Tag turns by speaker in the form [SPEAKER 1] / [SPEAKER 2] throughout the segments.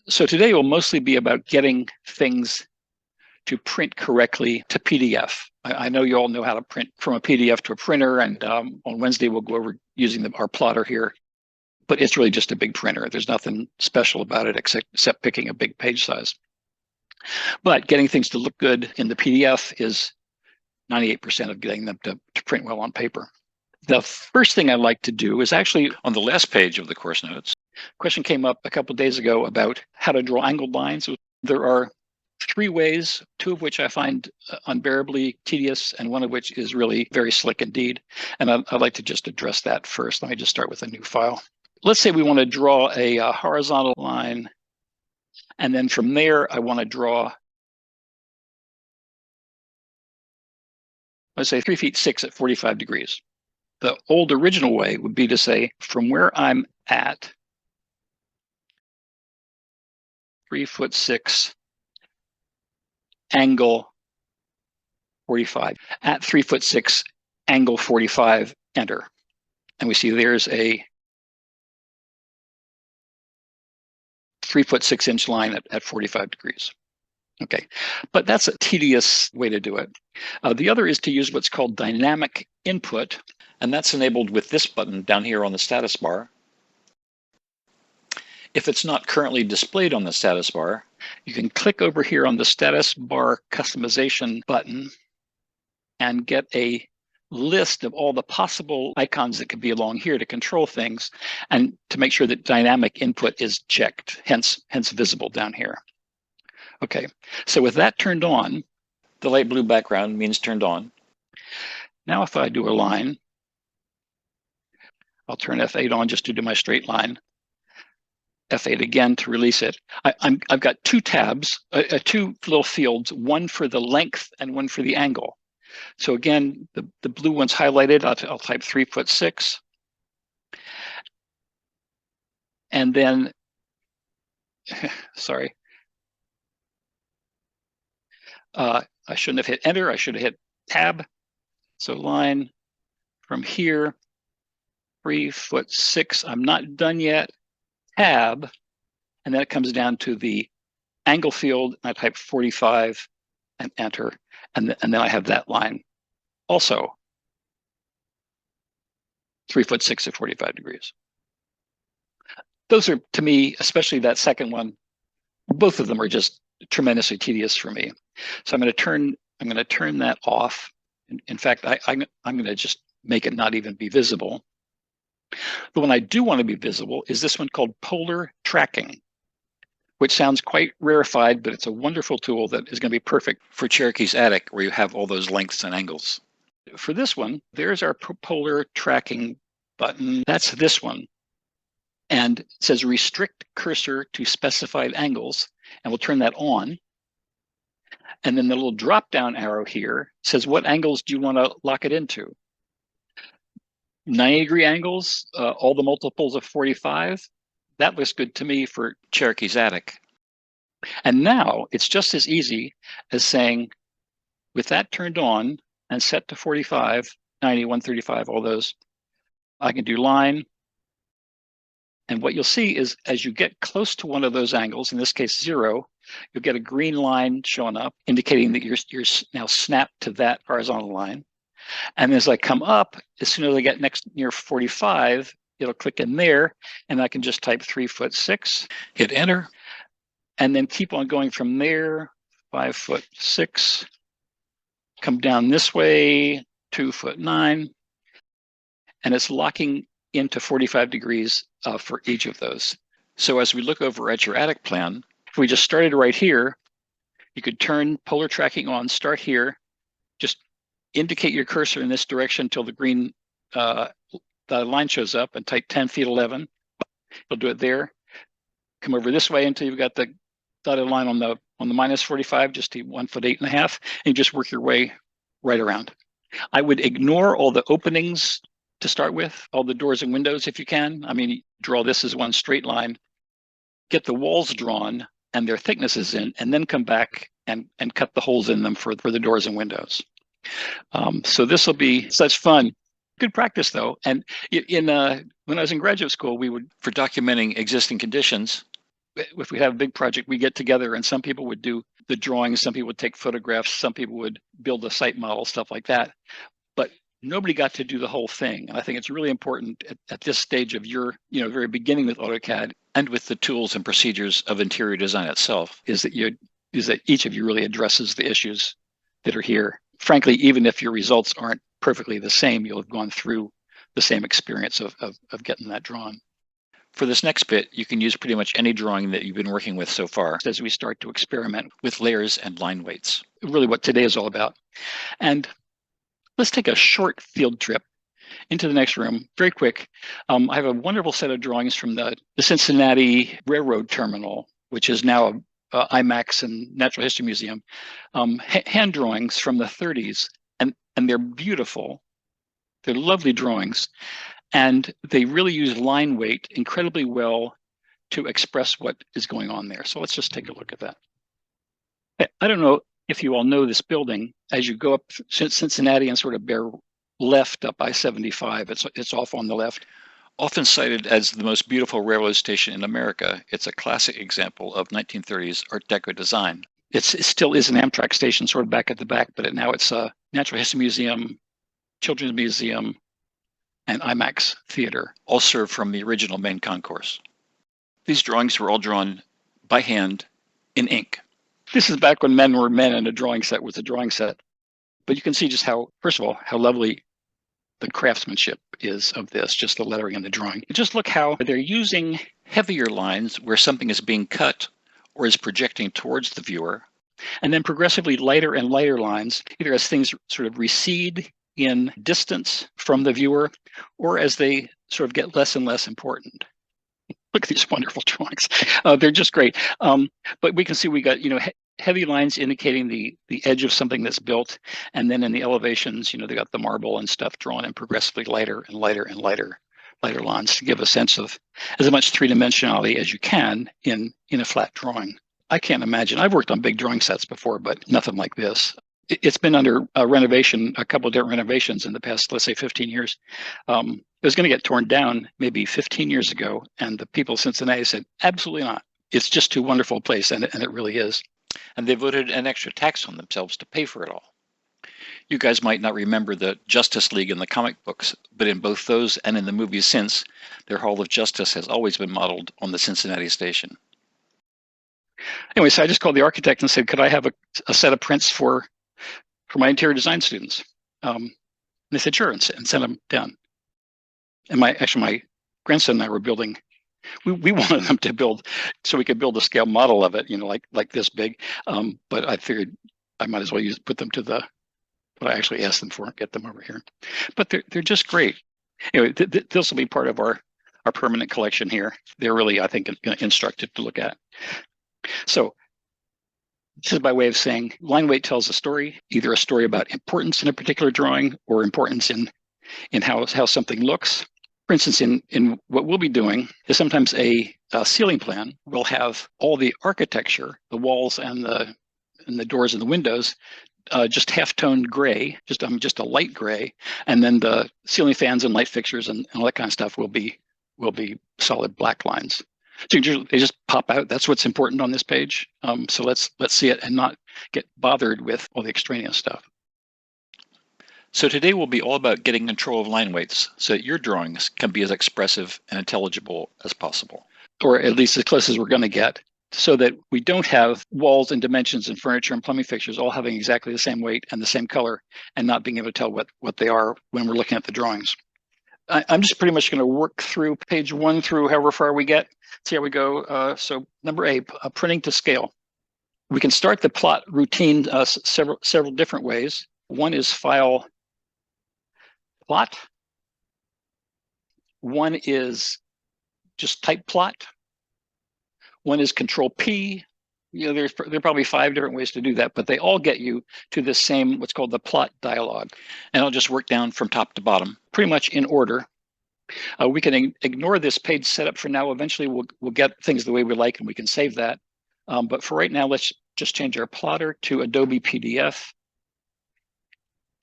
[SPEAKER 1] So today will mostly be about getting things to print correctly to PDF. I know you all know how to print from a PDF to a printer, and on Wednesday we'll go over using our plotter here. But it's really just a big printer. There's nothing special about it except picking a big page size. But getting things to look good in the PDF is 98% of getting them to print well on paper. The first thing I like to do is actually on the last page of the course notes. A question came up a couple of days ago about how to draw angled lines. There are 3 ways, 2 of which I find unbearably tedious, and 1 of which is really very slick indeed. And I'd like to just address that first. Let me just start with a new file. Let's say we want to draw a horizontal line, and then from there I want to draw, let's say 3 feet 6 at 45 degrees. The old original way would be to say from where I'm at 3 foot 6 angle 45. At 3 foot 6 angle 45, enter. And we see there's a 3 foot 6 inch line at 45 degrees. Okay, but that's a tedious way to do it. The other is to use what's called dynamic input, and that's enabled with this button down here on the status bar. If it's not currently displayed on the status bar, you can click over here on the status bar customization button and get a list of all the possible icons that could be along here to control things and to make sure that dynamic input is checked, hence visible down here. Okay, so with that turned on, the light blue background means turned on. Now if I do a line, I'll turn F8 on just to do my straight line. F8 again to release it. I've got 2 tabs, 2 little fields, 1 for the length and 1 for the angle. So again, the blue one's highlighted. I'll type 3 foot 6. And then, sorry. I shouldn't have hit enter. I should have hit tab. So line from here, 3 foot 6. I'm not done yet. Tab, and then it comes down to the angle field. I type 45 and enter, and then I have that line also 3 foot 6 at 45 degrees. Those are, to me, especially that second one, both of them are just tremendously tedious for me. So I'm going to turn that off. In fact, I'm going to just make it not even be visible. The one I do want to be visible is this one called polar tracking, which sounds quite rarefied, but it's a wonderful tool that is going to be perfect for Cherokee's Attic, where you have all those lengths and angles. For this one, there's our polar tracking button. That's this one. And it says restrict cursor to specified angles, and we'll turn that on. And then the little drop-down arrow here says, what angles do you want to lock it into? 90-degree angles, all the multiples of 45. That looks good to me for Cherokee's Attic. And now it's just as easy as saying, with that turned on and set to 45, 90, 135, all those, I can do line. And what you'll see is as you get close to one of those angles, in this case 0, you'll get a green line showing up, indicating that you're now snapped to that horizontal line. And as I come up, as soon as I get near 45, it'll click in there, and I can just type 3 foot 6, hit enter, and then keep on going from there, 5 foot 6, come down this way, 2 foot 9, and it's locking into 45 degrees for each of those. So as we look over at your attic plan, if we just started right here, you could turn polar tracking on, start here, just indicate your cursor in this direction until the green dotted line shows up, and type 10 feet 11. You'll do it there. Come over this way until you've got the dotted line on the minus 45, just to 1 foot 8.5, and you just work your way right around. I would ignore all the openings to start with, all the doors and windows if you can. I mean, draw this as one straight line, get the walls drawn and their thicknesses in, and then come back and cut the holes in them for the doors and windows. So this will be such fun. Good practice though. And when I was in graduate school, for documenting existing conditions, we would, for example, if we had a 3 foot 6 angle, we would if we have a big project, we get together and some people would do the drawings, some people would take photographs, some people would build a site model, stuff like that. But nobody got to do the whole thing. And I think it's really important at this stage of your, very beginning with AutoCAD and with the tools and procedures of interior design itself, is that each of you really addresses the issues that are here. Frankly, even if your results aren't perfectly the same, you'll have gone through the same experience of getting that drawn. For this next bit, you can use pretty much any drawing that you've been working with so far as we start to experiment with layers and line weights, really what today is all about. And let's take a short field trip into the next room, very quick. I have a wonderful set of drawings from the Cincinnati Railroad Terminal, which is now a IMAX and Natural History Museum, hand drawings from the 30s, and they're beautiful. They're lovely drawings. And they really use line weight incredibly well to express what is going on there. So let's just take a look at that. I don't know if you all know this building. As you go up Cincinnati and sort of bear left up I-75, it's off on the left. Often cited as the most beautiful railroad station in America, it's a classic example of 1930s Art Deco design. It still is an Amtrak station, sort of back at the back, but now it's a Natural History Museum, Children's Museum, and IMAX Theater, all served from the original main concourse. These drawings were all drawn by hand in ink. This is back when men were men and a drawing set was a drawing set. But you can see just how, first of all, how lovely the craftsmanship is of this, just the lettering and the drawing. And just look how they're using heavier lines where something is being cut or is projecting towards the viewer, and then progressively lighter and lighter lines, either as things sort of recede in distance from the viewer, or as they sort of get less and less important. Look at these wonderful drawings. They're just great. But we can see we got, heavy lines indicating the edge of something that's built. And then in the elevations, they got the marble and stuff drawn in progressively lighter and lighter and lighter lines to give a sense of as much three-dimensionality as you can in a flat drawing. I can't imagine. I've worked on big drawing sets before, but nothing like this. It's been under renovation, a couple of different renovations in the past, let's say 15 years. It was going to get torn down maybe 15 years ago, and the people of Cincinnati said, absolutely not. It's just too wonderful a place, and it really is. And they voted an extra tax on themselves to pay for it all. You guys might not remember the Justice League in the comic books, but in both those and in the movies since, their Hall of Justice has always been modeled on the Cincinnati station. Anyway, so I just called the architect and said, could I have a set of prints for my interior design students? And they said, sure, and sent them down. And my grandson and I were building, we wanted them to build, so we could build a scale model of it, like this big. But I figured I might as well put them to what I actually asked them for, and get them over here. But they're just great. Anyway, this will be part of our permanent collection here. They're really, I think, instructive to look at. So this is by way of saying line weight tells a story, either a story about importance in a particular drawing or importance in how something looks. For instance, in what we'll be doing is sometimes a ceiling plan will have all the architecture, the walls and the doors and the windows, just half-toned gray, just a light gray, and then the ceiling fans and light fixtures and all that kind of stuff will be solid black lines. So they just pop out. That's what's important on this page. So let's see it and not get bothered with all the extraneous stuff. So today will be all about getting control of line weights so that your drawings can be as expressive and intelligible as possible. Or at least as close as we're going to get, so that we don't have walls and dimensions and furniture and plumbing fixtures all having exactly the same weight and the same color and not being able to tell what they are when we're looking at the drawings. I'm just pretty much going to work through page 1 through however far we get. See how we go. So number 8, printing to scale. We can start the plot routine several different ways. One is file plot. One is just type plot. One is Control P. There are probably 5 different ways to do that, but they all get you to the same, what's called the plot dialog. And I'll just work down from top to bottom, pretty much in order. We can ignore this page setup for now. Eventually, we'll get things the way we like, and we can save that. But for right now, let's just change our plotter to Adobe PDF.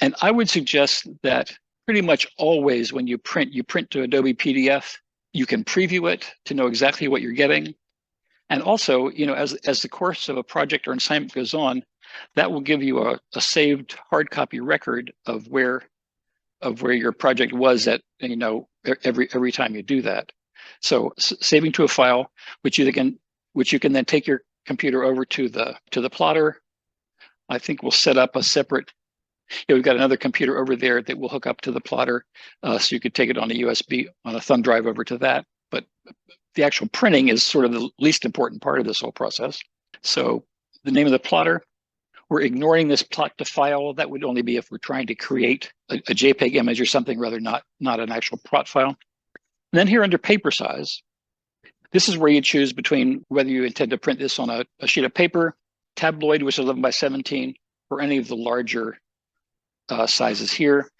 [SPEAKER 1] And I would suggest that pretty much always when you print to Adobe PDF. You can preview it to know exactly what you're getting. And also, you know, as the course of a project or an assignment goes on, that will give you a saved hard copy record of where your project was at, you know, every time you do that. So saving to a file, which you can then take your computer over to the plotter. I think we'll set up a separate. Yeah, we've got another computer over there that will hook up to the plotter, so you could take it on a USB, on a thumb drive over to that. But the actual printing is sort of the least important part of this whole process. So the name of the plotter, we're ignoring this plot to file. That would only be if we're trying to create a JPEG image or something, rather not an actual plot file. And then here under paper size, this is where you choose between whether you intend to print this on a sheet of paper, tabloid, which is 11 by 17, or any of the larger sizes here.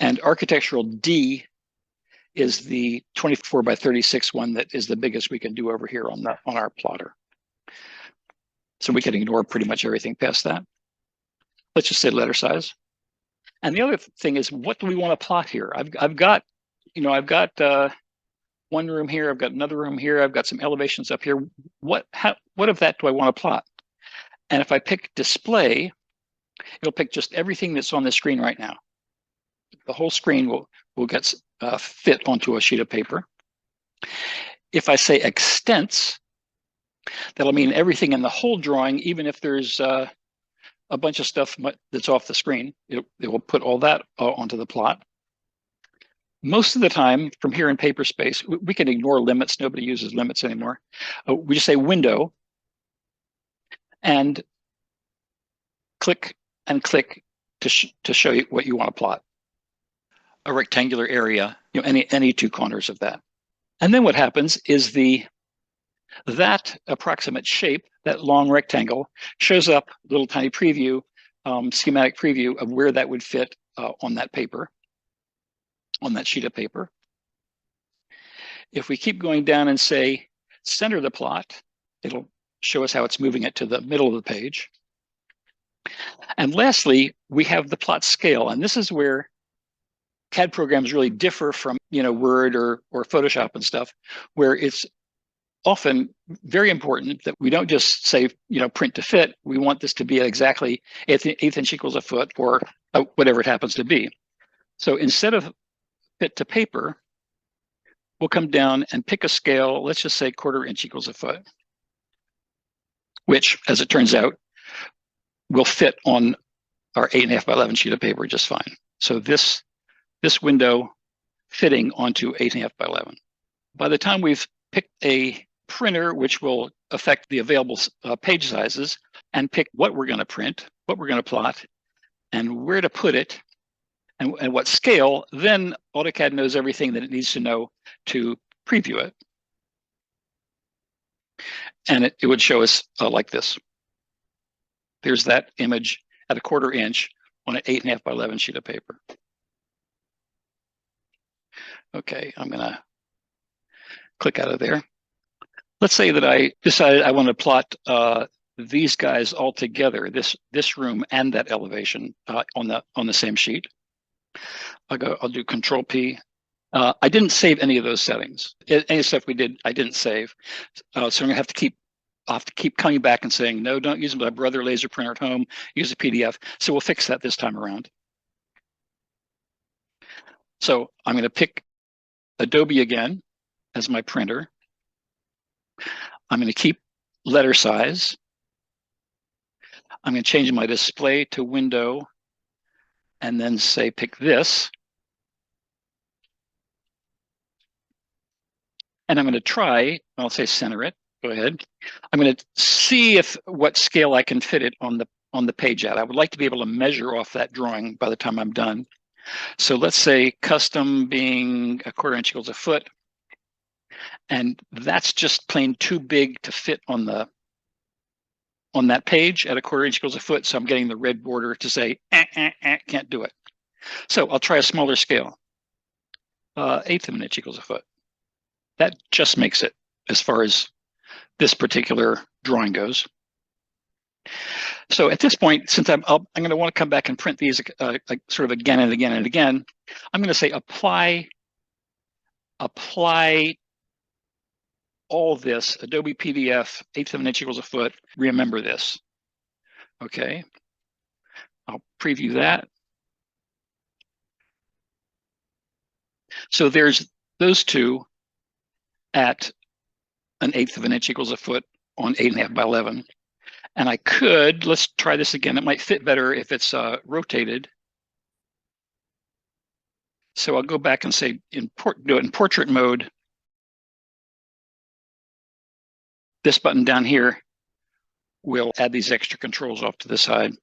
[SPEAKER 1] And architectural D is the 24 by 36 one that is the biggest we can do over here on our plotter. So we can ignore pretty much everything past that. Let's just say letter size. And the other thing is, what do we want to plot here? I've got one room here. I've got another room here. I've got some elevations up here. What of that do I want to plot? And if I pick display, it'll pick just everything that's on the screen right now. The whole screen will get fit onto a sheet of paper. If I say extents, that'll mean everything in the whole drawing, even if there's a bunch of stuff that's off the screen. It will put all that onto the plot. Most of the time, from here in paper space, we can ignore limits. Nobody uses limits anymore. We just say window and click and click to show you what you want to plot. A rectangular area, you know, any two corners of that. And then what happens is that approximate shape, that long rectangle, shows up little tiny preview, schematic preview of where that would fit on that paper, on that sheet of paper. If we keep going down and say center the plot, it'll show us how it's moving it to the middle of the page. And lastly, we have the plot scale, and this is where CAD programs really differ from, you know, Word or Photoshop and stuff, where it's often very important that we don't just say, you know, print to fit. We want this to be exactly 1/8 inch equals a foot, or whatever it happens to be. So instead of fit to paper, we'll come down and pick a scale. Let's just say 1/4 inch equals a foot, which, as it turns out, will fit on our 8.5 by 11 sheet of paper just fine. So this window fitting onto 8.5 by 11. By the time we've picked a printer, which will affect the available page sizes, and pick what we're going to print, what we're going to plot, and where to put it, and what scale, then AutoCAD knows everything that it needs to know to preview it. And it would show us like this. There's that image at 1/4 inch on an 8.5 by 11 sheet of paper. Okay, I'm going to click out of there. Let's say that I decided I want to plot these guys all together, this room and that elevation on the same sheet. I'll do Control P. I didn't save any of those settings. Any stuff we did, I didn't save. So I'm gonna have to keep coming back and saying, no, don't use my brother laser printer at home, use a PDF. So we'll fix that this time around. So I'm going to pick Adobe again as my printer. I'm going to keep letter size. I'm going to change my display to window and then say pick this. And I'm going to try, I'll say center it. Go ahead. I'm going to see what scale I can fit it on the page at. I would like to be able to measure off that drawing by the time I'm done. So let's say custom being 1/4 inch equals a foot. And that's just plain too big to fit on that page at 1/4 inch equals a foot. So I'm getting the red border to say, can't do it. So I'll try a smaller scale. 1/8 of an inch equals a foot. That just makes it as far as this particular drawing goes. So at this point, since I'm going to want to come back and print these like sort of again and again and again, I'm going to say apply all this, Adobe PDF, 1/8 of an inch equals a foot, remember this. Okay, I'll preview that. So there's those two at 1/8 of an inch equals a foot on 8.5 by 11. And I could, let's try this again. It might fit better if it's rotated. So I'll go back and say, do it in portrait mode. This button down here will add these extra controls off to the side.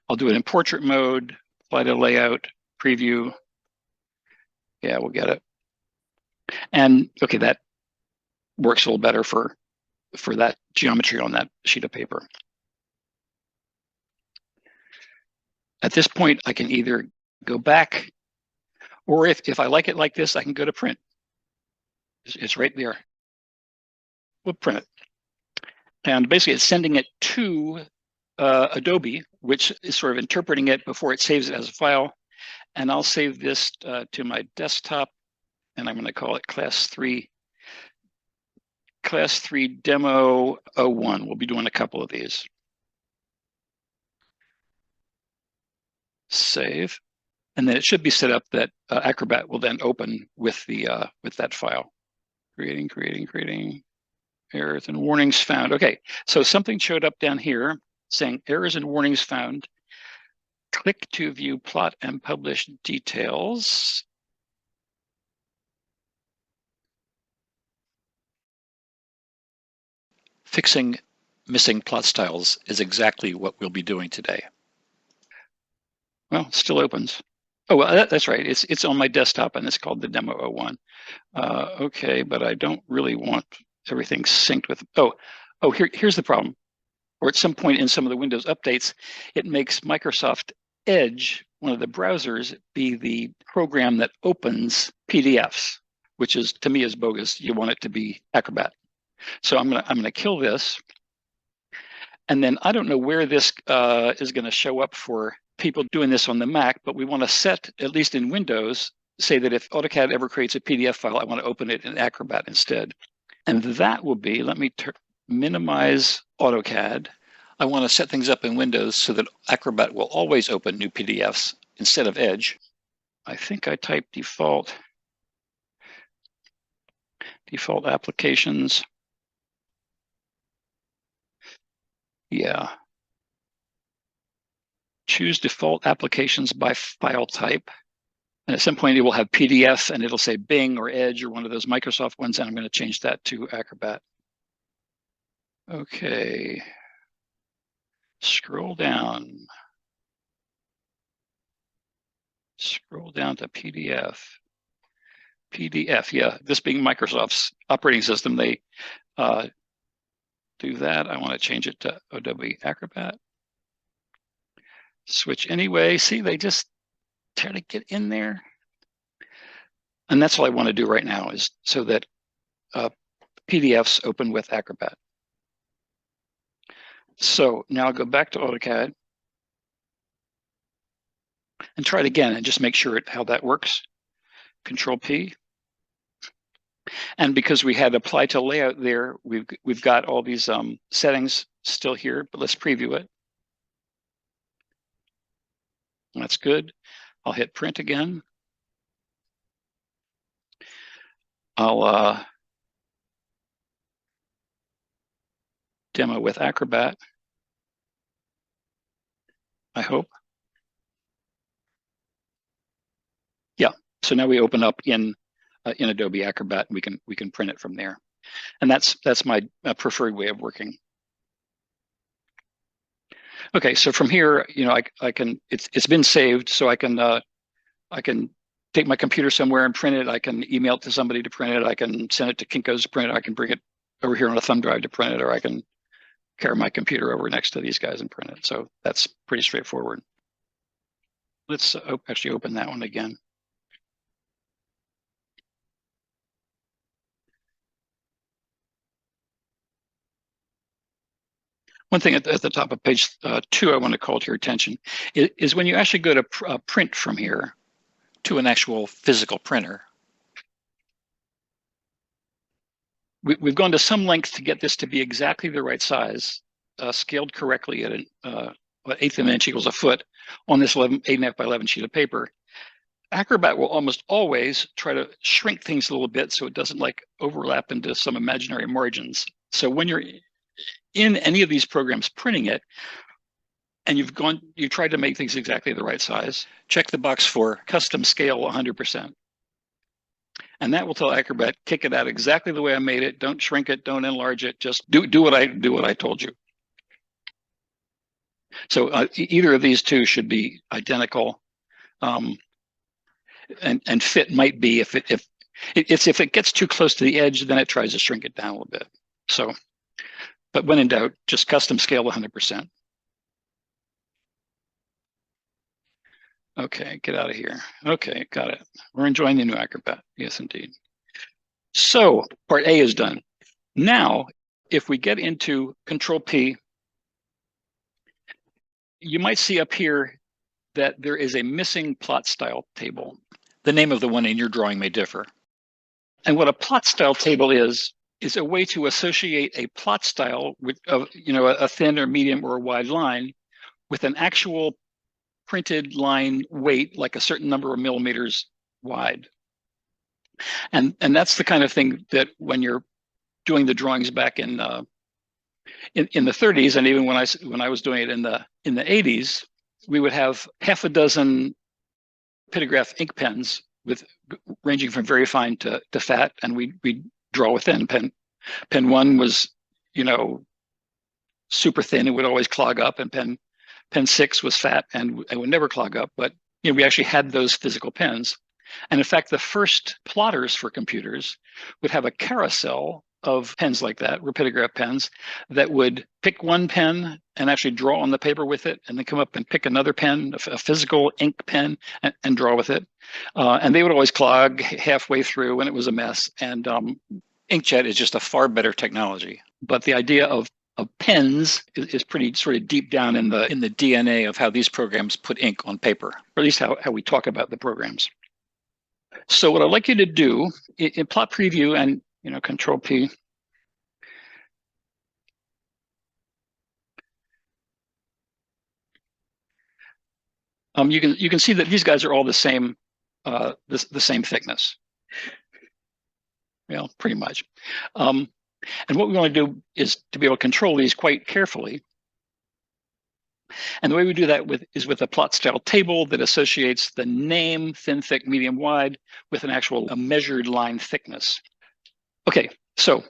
[SPEAKER 1] I'll do it in portrait mode, apply to layout, preview. Yeah, we'll get it. And okay, that works a little better for that geometry on that sheet of paper. At this point, I can either go back, or if I like it like this, I can go to print. It's right there. We'll print it. And basically, it's sending it to Adobe, which is sort of interpreting it before it saves it as a file. And I'll save this to my desktop, and I'm going to call it Class 3 Demo 01. We'll be doing a couple of these. Save, and then it should be set up that Acrobat will then open with that file. Creating. Errors and warnings found. Okay, so something showed up down here saying errors and warnings found. Click to view plot and publish details. Fixing missing plot styles is exactly what we'll be doing today. Well, it still opens. Oh, well, that's right. It's on my desktop and it's called the Demo 01. Okay, but I don't really want everything synced with. Here's the problem. Or at some point in some of the Windows updates, it makes Microsoft Edge, one of the browsers, be the program that opens PDFs, which is, to me, is bogus. You want it to be Acrobat. So I'm gonna kill this, and then I don't know where this is going to show up for people doing this on the Mac, but we want to set, at least in Windows, say that if AutoCAD ever creates a PDF file, I want to open it in Acrobat instead. And that will be, let me minimize AutoCAD. I want to set things up in Windows so that Acrobat will always open new PDFs instead of Edge. I think I typed default applications. Yeah. Choose default applications by file type. And at some point, it will have PDF and it'll say Bing or Edge or one of those Microsoft ones. And I'm going to change that to Acrobat. Okay. Scroll down. Scroll down to PDF. PDF, yeah. This being Microsoft's operating system, they do that. I want to change it to Adobe Acrobat. Switch anyway. See, they just try to get in there. And that's all I want to do right now, is so that PDFs open with Acrobat. So now I'll go back to AutoCAD and try it again and just make sure how that works. Control P. And because we had apply to layout there, we've got all these settings still here, but let's preview it. That's good. I'll hit print again. I'll demo with Acrobat, I hope. Yeah, so now we open up in Adobe Acrobat, and we can print it from there. And that's my preferred way of working. Okay, so from here, I can, it's been saved, so I can take my computer somewhere and print it. I can email it to somebody to print it. I can send it to Kinko's to print it. I can bring it over here on a thumb drive to print it, or I can carry my computer over next to these guys and print it. So that's pretty straightforward. Let's actually open that one again. One thing at the top of page 2 I want to call to your attention is when you actually go to print from here to an actual physical printer. we've gone to some length to get this to be exactly the right size, scaled correctly at an 1/8 of an inch equals a foot on this 8.5 by 11 sheet of paper. Acrobat will almost always try to shrink things a little bit so it doesn't like overlap into some imaginary margins. So when you're in any of these programs printing it, and you tried to make things exactly the right size, check the box for custom scale 100%. And that will tell Acrobat, kick it out exactly the way I made it. Don't shrink it, don't enlarge it, just do what I told you. So either of these two should be identical. And fit might be if it gets too close to the edge, then it tries to shrink it down a little bit. So, but when in doubt, just custom scale 100%. Okay, get out of here. Okay, got it. We're enjoying the new Acrobat. Yes, indeed. So part A is done. Now, if we get into Control P, you might see up here that there is a missing plot style table. The name of the one in your drawing may differ. And what a plot style table is a way to associate a plot style with a thin or medium or a wide line with an actual printed line weight, like a certain number of millimeters wide. And that's the kind of thing that when you're doing the drawings back in the 30s, and even when I was doing it in the 80s, we would have half a dozen Pitograph ink pens ranging from very fine to fat, and we'd draw within. Pen 1 was, super thin; it would always clog up, and pen 6 was fat and it would never clog up. But we actually had those physical pens, and in fact, the first plotters for computers would have a carousel of pens like that, Rapidograph pens, that would pick one pen and actually draw on the paper with it, and then come up and pick another pen, a physical ink pen, and draw with it. And they would always clog halfway through, and it was a mess. And inkjet is just a far better technology. But the idea of pens is pretty sort of deep down in the DNA of how these programs put ink on paper, or at least how we talk about the programs. So what I'd like you to do in Plot Preview and Control P. You can see that these guys are all the same the same thickness. Well, pretty much. And what we want to do is to be able to control these quite carefully. And the way we do that is with a plot style table that associates the name, thin, thick, medium, wide, with an actual measured line thickness. Okay, so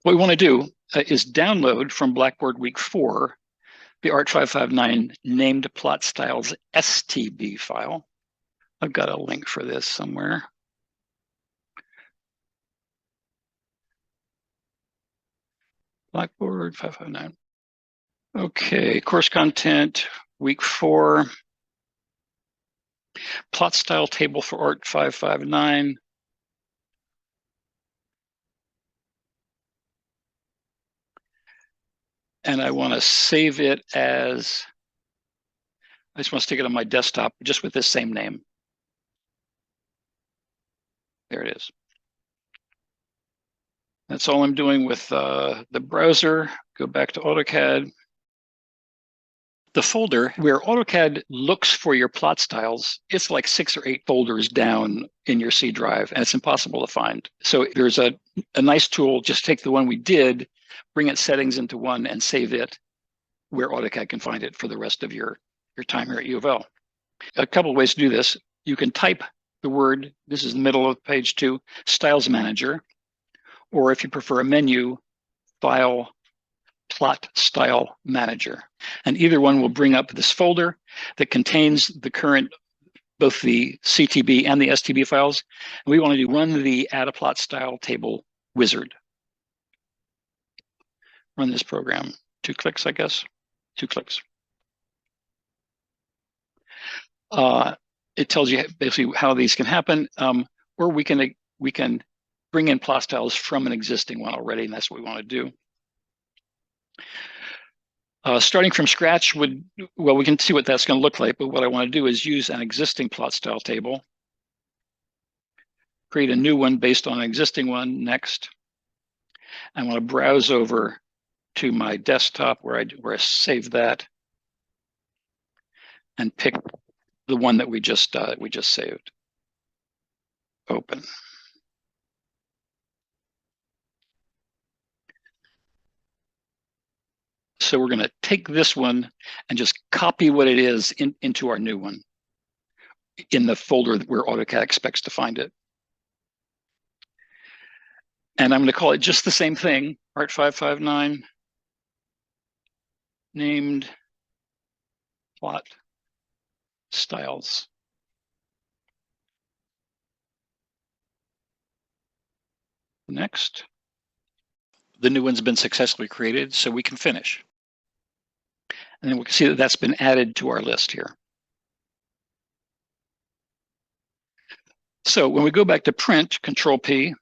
[SPEAKER 1] what we want to do is download from Blackboard Week 4 the Art 559 named plot styles STB file. I've got a link for this somewhere. Blackboard 559. Okay, course content, Week 4. Plot style table for Art 559. And I want to save it as, I just want to stick it on my desktop just with this same name. There it is. That's all I'm doing with the browser. Go back to AutoCAD. The folder where AutoCAD looks for your plot styles, it's like 6 or 8 folders down in your C drive, and it's impossible to find. So there's a nice tool, just take the one we did, bring its settings into one, and save it where AutoCAD can find it for the rest of your time here at U of L. A couple of ways to do this. You can type the word, this is the middle of page 2, Styles Manager, or if you prefer a menu, File, Plot Style Manager. And either one will bring up this folder that contains the current, both the CTB and the STB files. And we want to run the Add a Plot Style Table wizard. Run this program. 2 clicks, I guess. 2 clicks. It tells you basically how these can happen, or we can bring in plot styles from an existing one already, and that's what we want to do. Starting from scratch we can see what that's going to look like, but what I want to do is use an existing plot style table, create a new one based on an existing one. Next. I want to browse over to my desktop where I saved that and pick the one that we just saved. Open. So we're going to take this one and just copy what it is into our new one in the folder where AutoCAD expects to find it. And I'm going to call it just the same thing, Art 559, named plot styles. Next. The new one's been successfully created, so we can finish. And then we can see that that's been added to our list here. So when we go back to print, Control P,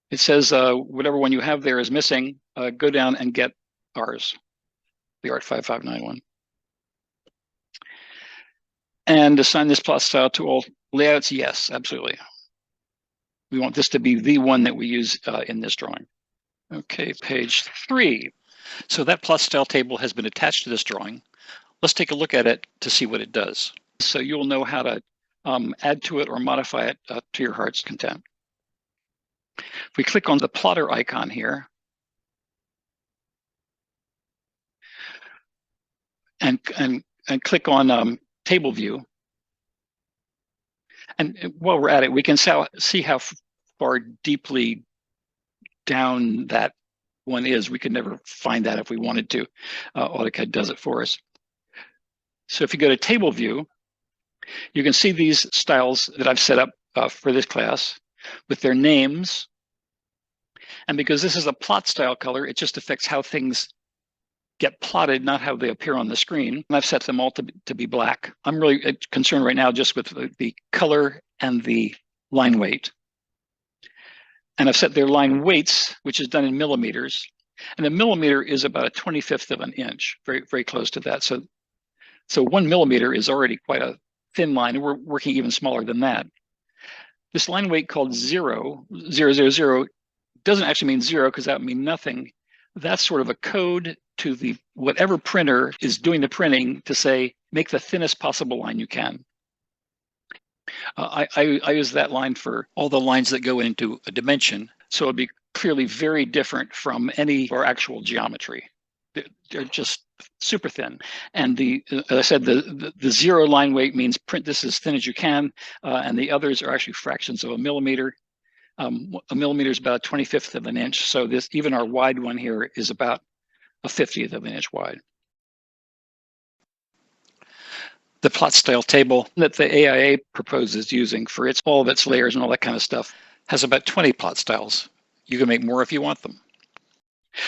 [SPEAKER 1] it says whatever one you have there is missing. Go down and get ours, the Art 5591. And assign this plot style to all layouts. Yes, absolutely. We want this to be the one that we use in this drawing. Okay, page 3. So that plot style table has been attached to this drawing. Let's take a look at it to see what it does. So you'll know how to add to it or modify it to your heart's content. If we click on the plotter icon here and click on table view, and while we're at it, we can see how far deeply down that one is. We could never find that if we wanted to. AutoCAD does it for us. So if you go to table view, you can see these styles that I've set up for this class with their names. And because this is a plot style color, it just affects how things get plotted, not how they appear on the screen. And I've set them all to be black. I'm really concerned right now just with the color and the line weight. And I've set their line weights, which is done in millimeters. And a millimeter is about a 25th of an inch, very, very close to that. So 1 millimeter is already quite a thin line, and we're working even smaller than that. This line weight called 0, 0, 0, 0, doesn't actually mean 0 because that would mean nothing. That's sort of a code to the whatever printer is doing the printing to say, make the thinnest possible line you can. I use that line for all the lines that go into a dimension. So it'd be clearly very different from any or actual geometry. They're just super thin. And as I said, the 0 line weight means print this as thin as you can. And the others are actually fractions of a millimeter. A millimeter is about a 25th of an inch. So this, even our wide one here is about a 50th of an inch wide. The plot style table that the AIA proposes using for all of its layers and all that kind of stuff has about 20 plot styles. You can make more if you want them.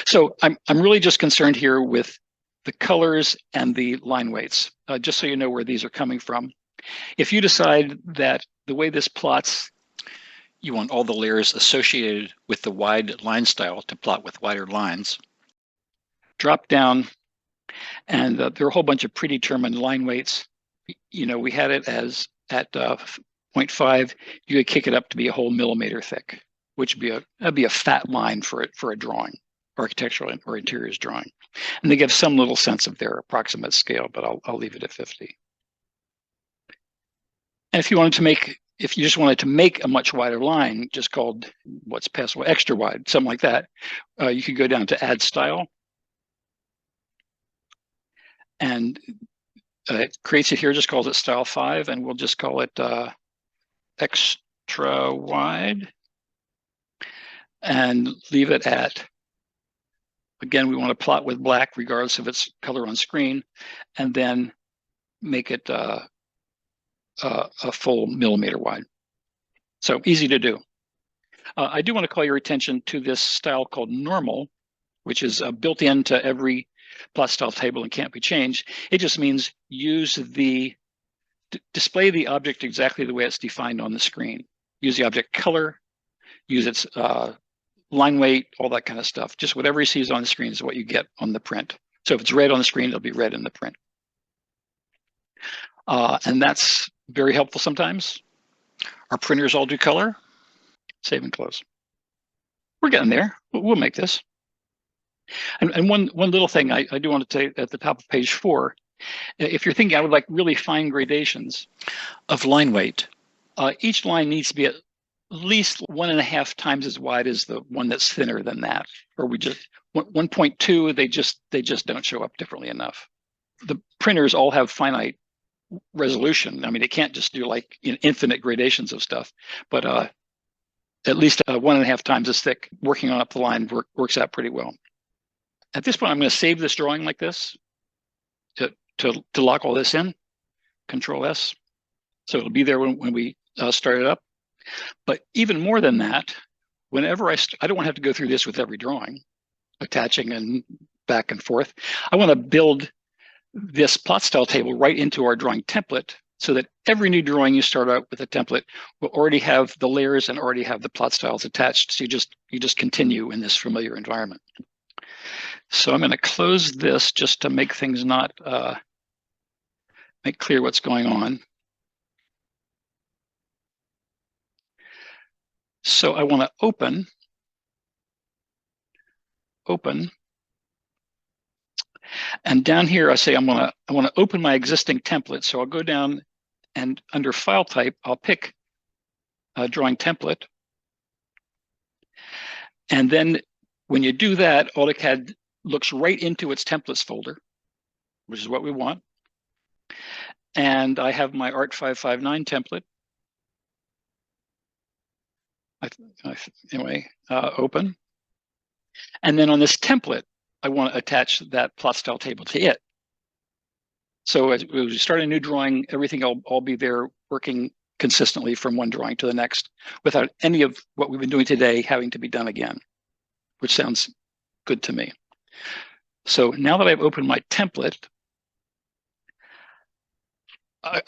[SPEAKER 1] So I'm really just concerned here with the colors and the line weights, just so you know where these are coming from. If you decide that the way this plots, you want all the layers associated with the wide line style to plot with wider lines, drop down, and there are a whole bunch of predetermined line weights. You know, we had it as at 0.5. You could kick it up to be a whole millimeter thick, which would be a fat line for a drawing, architectural or interiors drawing. And they give some little sense of their approximate scale, but I'll leave it at 50. And if you just wanted to make a much wider line, just called what's passable extra wide, something like that, you could go down to add style. And it creates it here, just calls it style 5, and we'll just call it extra wide and leave it at, again, we want to plot with black regardless of its color on screen, and then make it a full millimeter wide. So easy to do. I do want to call your attention to this style called normal, which is built into every plot style table and can't be changed. It just means display the object exactly the way it's defined on the screen. Use the object color, use its line weight, all that kind of stuff. Just whatever he sees on the screen is what you get on the print. So if it's red on the screen, it'll be red in the print. And that's very helpful sometimes. Our printers all do color. Save and close. we're getting there. We'll make this. And one little thing I do want to say at the top of page 4, if you're thinking I would like really fine gradations of line weight, each line needs to be at least 1.5 times as wide as the one that's thinner than that, or we just 1.2. They just don't show up differently enough. The printers all have finite resolution. I mean, it can't just do like infinite gradations of stuff, but at least 1.5 times as thick. Working on up the line works out pretty well. At this point, I'm going to save this drawing like this to lock all this in. Control S, so it'll be there when we start it up. But even more than that, whenever I don't want to have to go through this with every drawing, attaching and back and forth. I want to build this plot style table right into our drawing template so that every new drawing you start out with a template will already have the layers and already have the plot styles attached. So you just continue in this familiar environment. So I'm going to close this just to make things not make clear what's going on. So I want to open, and down here I say I want to open my existing template. So I'll go down and under File Type, I'll pick a drawing template, and then when you do that, AutoCAD looks right into its templates folder, which is what we want. And I have my Art 559 template. Anyway, open. And then on this template, I want to attach that plot style table to it. So as we start a new drawing, everything will all be there working consistently from one drawing to the next without any of what we've been doing today having to be done again, which sounds good to me. So now that I've opened my template,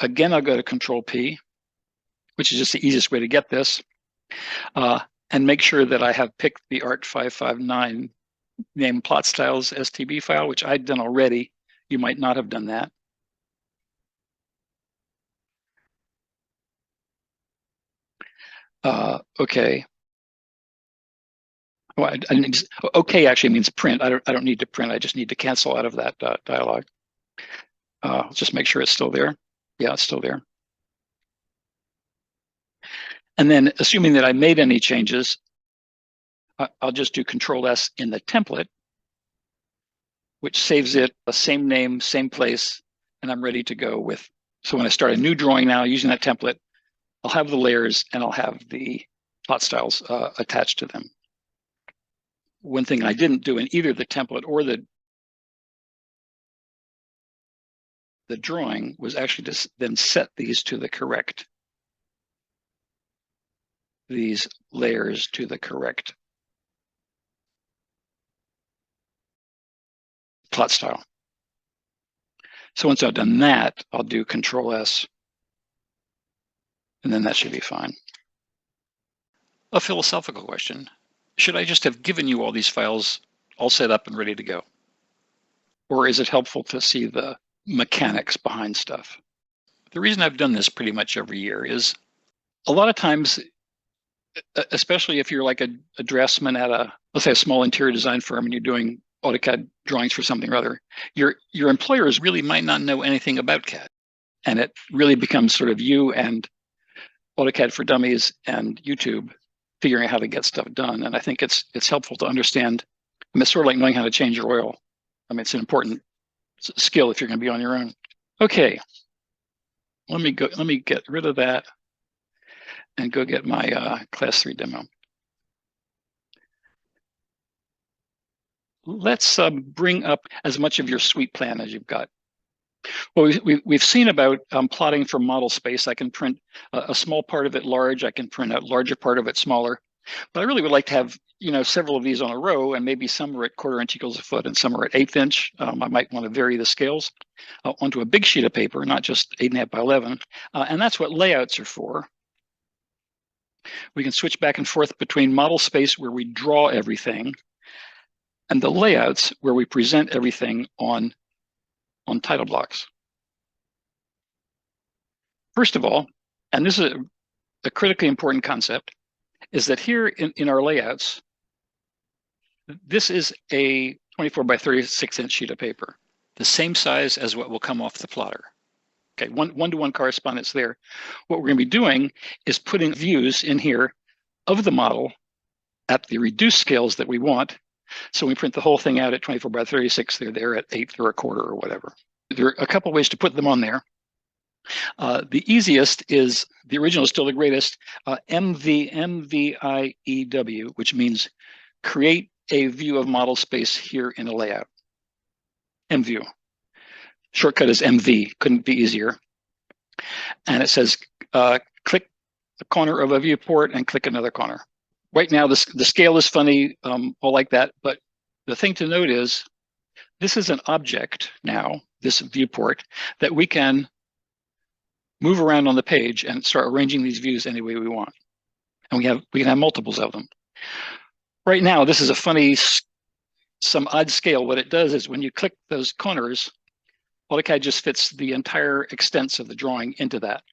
[SPEAKER 1] again, I'll go to Control P, which is just the easiest way to get this, and make sure that I have picked the Art 559 name plot styles STB file, which I'd done already. You might not have done that. Okay. Well, okay actually means print. I don't need to print. I just need to cancel out of that dialog. Just make sure it's still there. Yeah, it's still there. And then assuming that I made any changes, I'll just do Control S in the template, which saves it the same name, same place, and I'm ready to go with. So when I start a new drawing now using that template, I'll have the layers and I'll have the plot styles attached to them. One thing I didn't do in either the template or the drawing was actually to then set these to the correct, these layers to the correct plot style. So once I've done that, I'll do Control S, and then that should be fine. A philosophical question. Should I just have given you all these files all set up and ready to go? Or is it helpful to see the mechanics behind stuff? The reason I've done this pretty much every year is a lot of times, especially if you're like a draftsman at let's say a small interior design firm and you're doing AutoCAD drawings for something or other, your employers really might not know anything about CAD. And it really becomes sort of you and AutoCAD for Dummies and YouTube figuring out how to get stuff done. And I think it's helpful to understand. I mean, it's sort of like knowing how to change your oil. I mean, it's an important skill if you're going to be on your own. Okay, let me get rid of that and go get my class 3 demo. Let's bring up as much of your suite plan as you've got. Well, we've seen about plotting from model space. I can print a small part of it large. I can print a larger part of it smaller. But I really would like to have, several of these on a row, and maybe some are at 1/4 inch equals a foot and some are at 1/8 inch. I might want to vary the scales onto a big sheet of paper, not just 8.5 by 11. And that's what layouts are for. We can switch back and forth between model space, where we draw everything, and the layouts, where we present everything on title blocks. First of all, and this is a critically important concept, is that here in our layouts, This is a 24 by 36 inch sheet of paper, the same size as what will come off the plotter. Okay, one-to-one correspondence there. What we're going to be doing is putting views in here of the model at the reduced scales that we want. So we print the whole thing out at 24 by 36. They're there at 1/8 or 1/4 or whatever. There are a couple ways to put them on there. The easiest is, the original is still the greatest, MVIEW, which means create a view of model space here in a layout. MVIEW. Shortcut is MV, couldn't be easier. And it says click the corner of a viewport and click another corner. Right now, the scale is funny, all like that, but the thing to note is this is an object now, this viewport, that we can move around on the page and start arranging these views any way we want. And we can have multiples of them. Right now, this is a funny, some odd scale. What it does is when you click those corners, AutoCAD just fits the entire extents of the drawing into that.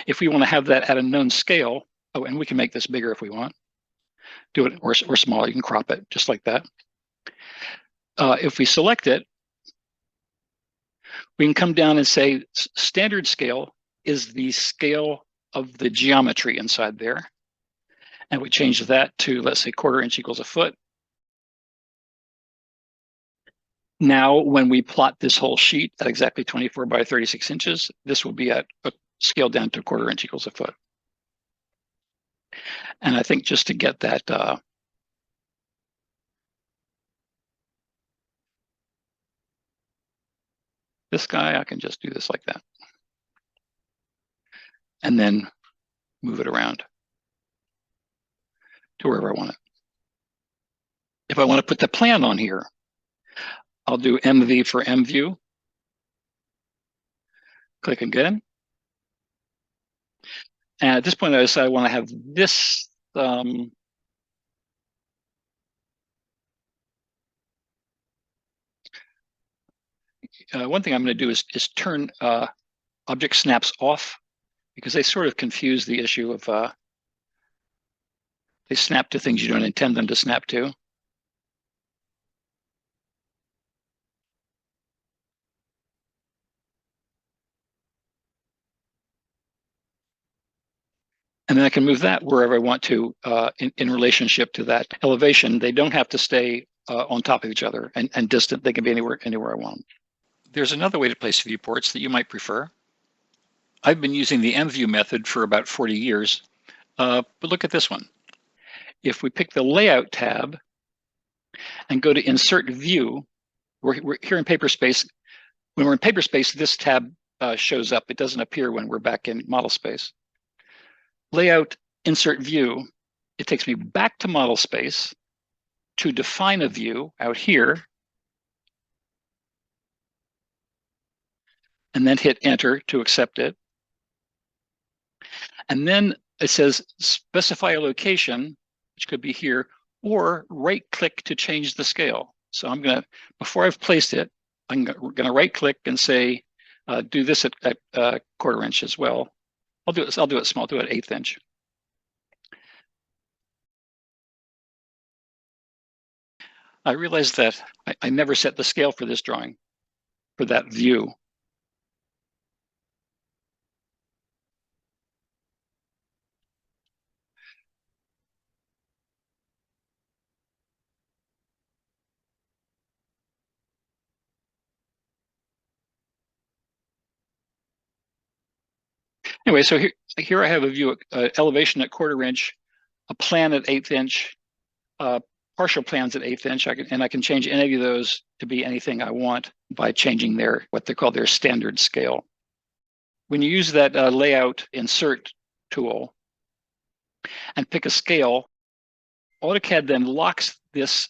[SPEAKER 1] If we want to have that at a known scale, oh, and we can make this bigger if we want, do it, or smaller, you can crop it just like that. If we select it, we can come down and say standard scale is the scale of the geometry inside there. And we change that to, let's say, 1/4 inch equals a foot. Now, when we plot this whole sheet at exactly 24 by 36 inches, this will be at a scale down to 1/4 inch equals a foot. And I think just to get that, this guy, I can just do this like that. And then move it around to wherever I want it. If I want to put the plan on here, I'll do MV for MView. Click again. And at this point, I decide I want to have this one thing I'm going to do is turn object snaps off, because they sort of confuse the issue of they snap to things you don't intend them to snap to. And then I can move that wherever I want to in relationship to that elevation. They don't have to stay on top of each other and distant. They can be anywhere I want. There's another way to place viewports that you might prefer. I've been using the MVIEW method for about 40 years, but look at this one. If we pick the Layout tab and go to Insert View, we're here in Paperspace. When we're in Paperspace, this tab shows up. It doesn't appear when we're back in Model Space. Layout, Insert View, it takes me back to Model Space to define a view out here, and then hit Enter to accept it. And then it says specify a location, which could be here, or right-click to change the scale. So I'm going to, before I've placed it, I'm going to right-click and say, do this at 1/4 inch as well. I'll do it small, do it 1/8 inch. I realized that I never set the scale for this drawing, for that view. Anyway, so here I have a view, elevation at 1/4 inch, a plan at 1/8 inch, partial plans at 1/8 inch, and I can change any of those to be anything I want by changing what they call their standard scale. When you use that layout insert tool and pick a scale, AutoCAD then locks the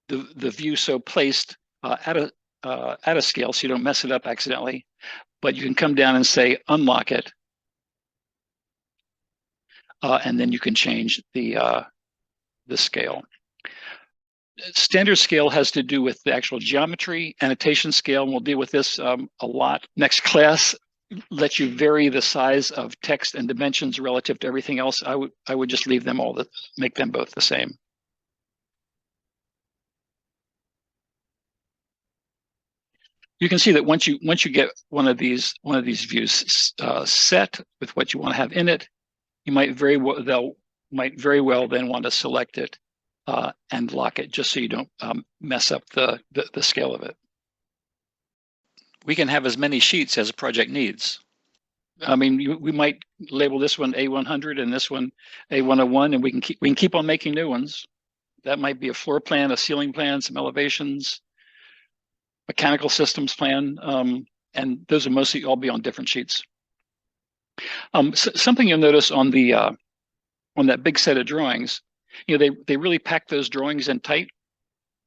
[SPEAKER 1] view so placed at a scale so you don't mess it up accidentally. But you can come down and say unlock it, and then you can change the scale. Standard scale has to do with the actual geometry. Annotation scale, and we'll deal with this a lot. Next class lets you vary the size of text and dimensions relative to everything else. I would just leave them all, make them both the same. you can see that once you get one of these views set with what you want to have in it, you might very well then want to select it and lock it, just so you don't mess up the scale of it. We can have as many sheets as a project needs. I mean, we might label this one A100 and this one A101, and we can keep on making new ones. That might be a floor plan, a ceiling plan, some elevations, mechanical systems plan, and those will mostly all be on different sheets. Something you'll notice on that big set of drawings, they really pack those drawings in tight.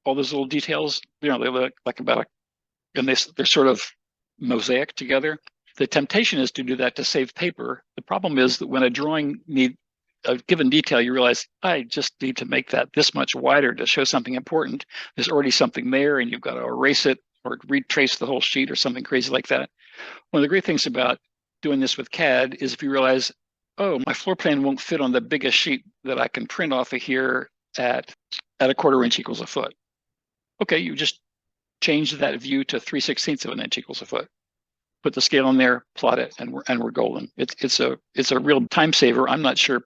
[SPEAKER 1] All those little details, they look like and they're sort of mosaic together. The temptation is to do that to save paper. The problem is that when a drawing needs a given detail, you realize, I just need to make that this much wider to show something important. There's already something there, and you've got to erase it or retrace the whole sheet or something crazy like that. One of the great things about doing this with CAD is if you realize, oh, my floor plan won't fit on the biggest sheet that I can print off of here at 1/4 inch equals a foot. Okay, you just change that view to 3/16 of an inch equals a foot. Put the scale in there, plot it, and we're golden. It's a real time saver. I'm not sure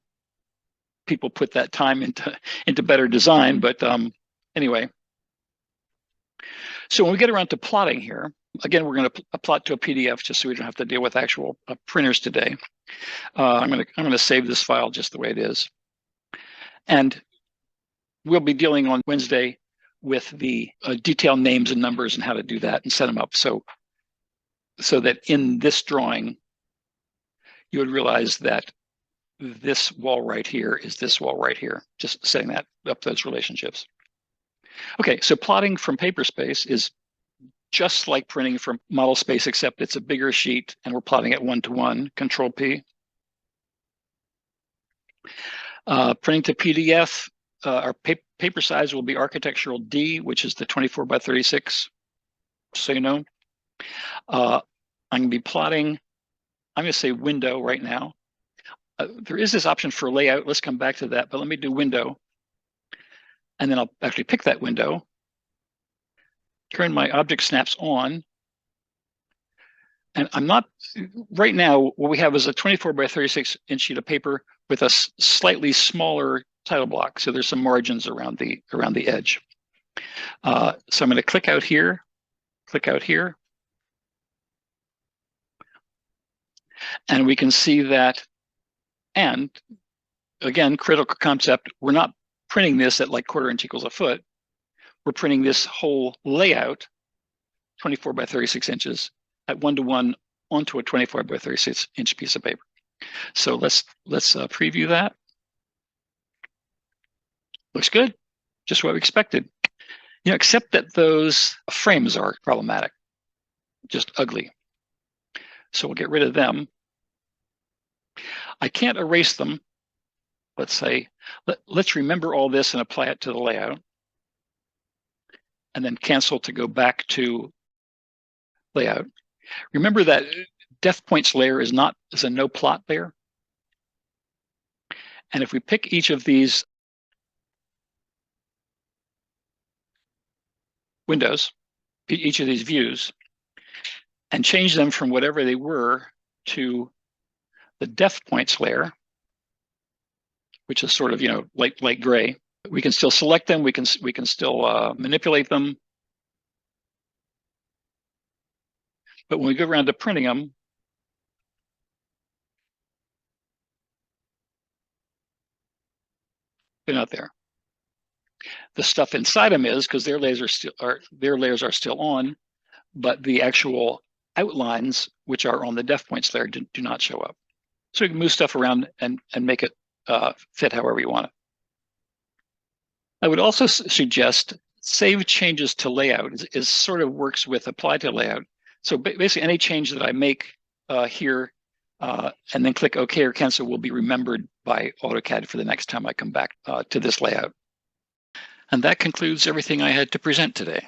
[SPEAKER 1] people put that time into better design, but anyway. So when we get around to plotting here, again, we're going to plot to a PDF just so we don't have to deal with actual printers today. I'm going to save this file just the way it is, and we'll be dealing on Wednesday with the detailed names and numbers and how to do that and set them up so that in this drawing you would realize that this wall right here is this wall right here, just setting that up, those relationships. Okay, so plotting from Paperspace is just like printing from ModelSpace, except it's a bigger sheet and we're plotting it 1-to-1, Control P. Printing to PDF, our paper size will be architectural D, which is the 24 by 36, so you know. I'm going to be plotting, I'm going to say window right now. There is this option for layout. Let's come back to that, but let me do window. And then I'll actually pick that window, turn my object snaps on. And I'm not, right now, what we have is a 24 by 36 inch sheet of paper with a slightly smaller title block. So there's some margins around the edge. So I'm going to click out here, and we can see that. And again, critical concept, we're not printing this at like 1/4 inch equals a foot. We're printing this whole layout, 24 by 36 inches, at 1-to-1 onto a 24 by 36 inch piece of paper. So let's preview that. Looks good, just what we expected. Except that those frames are problematic, just ugly. So we'll get rid of them. I can't erase them. Let's say, let's remember all this and apply it to the layout. And then cancel to go back to layout. Remember that depth points layer is a no plot layer. And if we pick each of these windows, each of these views, and change them from whatever they were to the depth points layer, which is sort of, light gray. We can still select them. We can still manipulate them. But when we go around to printing them, they're not there. The stuff inside them is, because their layers are still on, but the actual outlines, which are on the depth points layer, do not show up. So we can move stuff around and make it fit however you want it. I would also suggest save changes to layout is sort of works with apply to layout. So basically any change that I make here and then click OK or cancel will be remembered by AutoCAD for the next time I come back to this layout. And that concludes everything I had to present today.